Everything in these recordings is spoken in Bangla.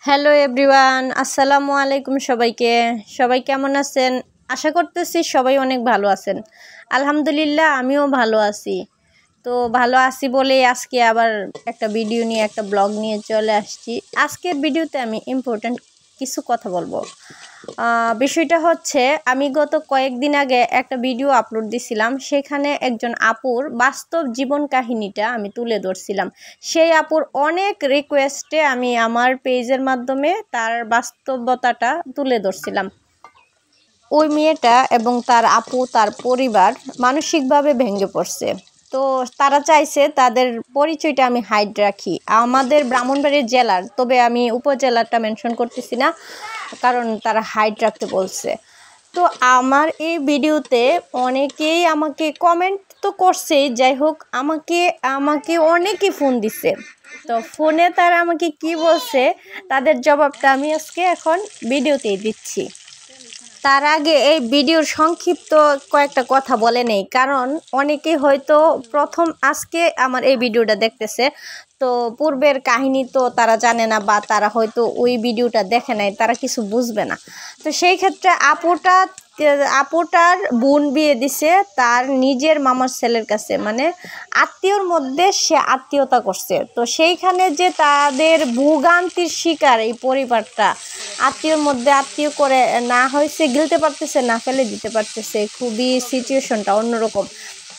হ্যালো এভরিওয়ান, আসসালামু আলাইকুম। সবাই কেমন আছেন? আশা করতেছি সবাই অনেক ভালো আছেন। আলহামদুলিল্লাহ আমিও ভালো আছি। তো ভালো আছি বলেই আজকে আবার একটা ভিডিও নিয়ে একটা ব্লগ নিয়ে চলে আসছি। আজকের ভিডিওতে আমি ইম্পর্ট্যান্ট কিছু কথা বলবো। বিষয়টা হচ্ছে, আমি গত কয়েকদিন আগে একটা ভিডিও আপলোড দিছিলাম। সেখানে একজন আপুর বাস্তব জীবন কাহিনীটা আমি তুলে ধরছিলাম। সেই আপুর অনেক রিকোয়েস্টে আমি আমার পেজের মাধ্যমে তার বাস্তবতাটা তুলে ধরছিলাম। ওই মেয়েটা এবং তার আপু, তার পরিবার মানসিকভাবে ভেঙে পড়ছে। তো তারা চাইছে তাদের পরিচয়টা আমি হাইড রাখি। আমাদের ব্রাহ্মণবাড়িয়া জেলার, তবে আমি উপজেলাটা মেনশন করতেছি না, কারণ তারা হাইড রাখতে বলছে। তো আমার এই ভিডিওতে অনেকেই আমাকে কমেন্ট তো করছেই, যাই হোক আমাকে অনেকেই ফোন দিছে। তো ফোনে তারা আমাকে কি বলছে তাদের জবাবটা আমি আজকে এখন ভিডিওতেই দিচ্ছি। তার আগে এই ভিডিওর সংক্ষিপ্ত কয়েকটা কথা বলে নেই, কারণ অনেকেই হয়তো প্রথম আজকে আমার এই ভিডিওটা দেখতেছে। তো পূর্বের কাহিনী তো তারা জানে না, বা তারা হয়তো ওই ভিডিওটা দেখে নাই, তারা কিছু বুঝবে না। তো সেই ক্ষেত্রে আপুটার বোন বিয়ে দিছে তার নিজের মামার ছেলের কাছে, মানে আত্মীয়র মধ্যে সে আত্মীয়তা করছে। তো সেইখানে যে তাদের ভোগান্তির শিকার এই পরিবারটা, আত্মীয়র মধ্যে আত্মীয় করে না হয়েছে, গিলতে পারতেছে না, ফেলে দিতে পারতেছে, খুবই সিচুয়েশনটা অন্যরকম।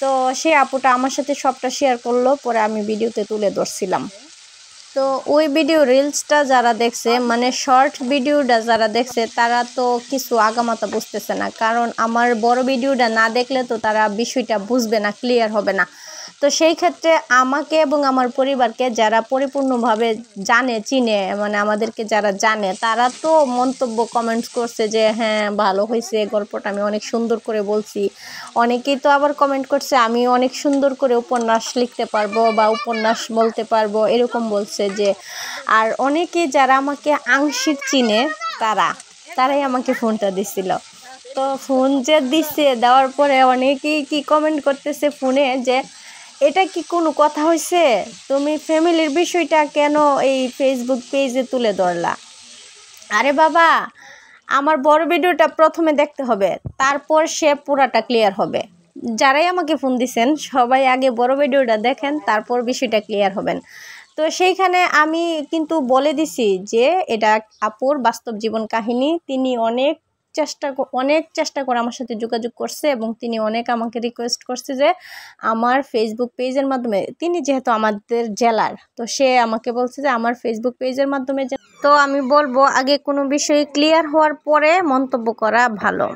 তো সে আপুটা আমার সাথে সবটা শেয়ার করলো, পরে আমি ভিডিওতে তুলে ধরছিলাম। তো ওই ভিডিও রিলসটা যারা দেখছে, মানে শর্ট ভিডিওটা যারা দেখছে, তারা তো কিছু আগামাতা বুঝতেছে না, কারণ আমার বড় ভিডিওটা না দেখলে তো তারা বিষয়টা বুঝবে না, ক্লিয়ার হবে না। তো সেই ক্ষেত্রে আমাকে এবং আমার পরিবারকে যারা পরিপূর্ণভাবে জানে, চিনে, মানে আমাদেরকে যারা জানে, তারা তো মন্তব্য কমেন্টস করছে যে হ্যাঁ ভালো হয়েছে, গল্পটা আমি অনেক সুন্দর করে বলছি। অনেকেই তো আবার কমেন্ট করছে আমি অনেক সুন্দর করে উপন্যাস লিখতে পারবো বা উপন্যাস বলতে পারবো, এরকম বলছে যে। আর অনেকেই যারা আমাকে আংশিক চিনে, তারাই আমাকে ফোনটা দিছিল। তো ফোন যে দিচ্ছে, দেওয়ার পরে অনেকেই কি কমেন্ট করতেছে ফোনে যে এটা কি কোনো কথা হয়েছে, তুমি ফ্যামিলির বিষয়টা কেন এই ফেসবুক পেজে তুলে ধরলা? আরে বাবা, আমার বড় ভিডিওটা প্রথমে দেখতে হবে, তারপর সে পুরাটা ক্লিয়ার হবে। যারাই আমাকে ফোন দিছেন সবাই আগে বড় ভিডিওটা দেখেন, তারপর বিষয়টা ক্লিয়ার হবেন। তো সেইখানে আমি কিন্তু বলে দিছি যে এটা আপুর বাস্তব জীবন কাহিনী। তিনি অনেক চেষ্টা করে আমার সাথে যোগাযোগ করছে, এবং তিনি অনেক আমাকে রিকোয়েস্ট করছে যে আমার ফেসবুক পেজের মাধ্যমে, তিনি যেহেতু আমাদের জেলার, তো সে আমাকে বলছে যে আমার ফেসবুক পেজের মাধ্যমে। তো আমি বলবো আগে কোনো বিষয়ে ক্লিয়ার হওয়ার পরে মন্তব্য করা ভালো।